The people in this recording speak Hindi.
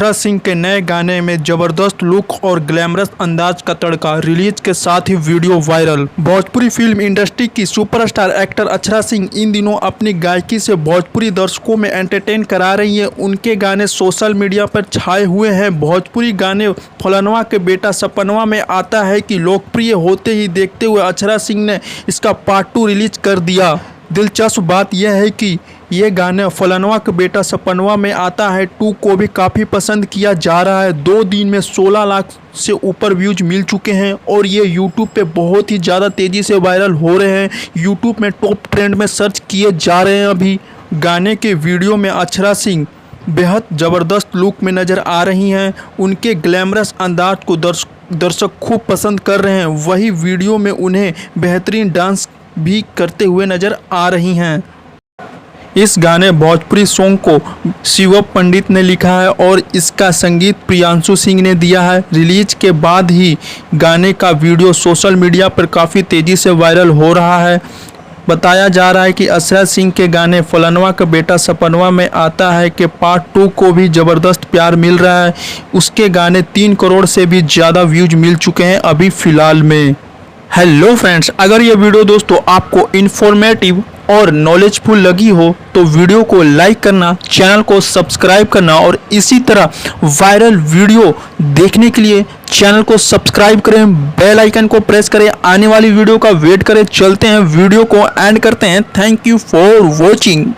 अक्षरा सिंह के नए गाने में जबरदस्त लुक और ग्लैमरस अंदाज का तड़का। रिलीज के साथ ही video viral. Bhojpuri film industry की सुपरस्टार एक्टर अक्षरा सिंह इन दिनों अपनी गायकी से भोजपुरी दर्शकों में एंटरटेन करा रही हैं। उनके गाने सोशल मीडिया पर छाए हुए हैं। भोजपुरी गाने फलनवा के बेटा सपनवा में आता है कि लोकप्रिय होते ही देखते हुए अक्षरा सिंह ने इसका पार्ट 2 रिलीज कर दिया। दिलचस्प बात यह है कि ये गाने फलनवा का बेटा सपनवा में आता है 2 को भी काफ़ी पसंद किया जा रहा है। 2 दिन में 16 लाख से ऊपर व्यूज मिल चुके हैं और ये यूट्यूब पे बहुत ही ज़्यादा तेज़ी से वायरल हो रहे हैं। यूट्यूब में टॉप ट्रेंड में सर्च किए जा रहे हैं। अभी गाने के वीडियो में अक्षरा सिंह बेहद ज़बरदस्त लुक में नज़र आ रही हैं। उनके ग्लैमरस अंदाज को दर्शक खूब पसंद कर रहे हैं। वही वीडियो में उन्हें बेहतरीन डांस भी करते हुए नज़र आ रही हैं। इस गाने भोजपुरी सॉन्ग को शिवम पंडित ने लिखा है और इसका संगीत प्रियांशु सिंह ने दिया है। रिलीज के बाद ही गाने का वीडियो सोशल मीडिया पर काफ़ी तेज़ी से वायरल हो रहा है। बताया जा रहा है कि अक्षरा सिंह के गाने फलनवा का बेटा सपनवा में आता है कि पार्ट 2 को भी ज़बरदस्त प्यार मिल रहा है। उसके गाने 3 करोड़ से भी ज़्यादा व्यूज मिल चुके हैं अभी फ़िलहाल में। हेलो फ्रेंड्स, अगर ये वीडियो दोस्तों आपको इन्फॉर्मेटिव और नॉलेजफुल लगी हो तो वीडियो को लाइक करना, चैनल को सब्सक्राइब करना और इसी तरह वायरल वीडियो देखने के लिए चैनल को सब्सक्राइब करें, बेल आइकन को प्रेस करें, आने वाली वीडियो का वेट करें। चलते हैं वीडियो को एंड करते हैं। Thank you for watching.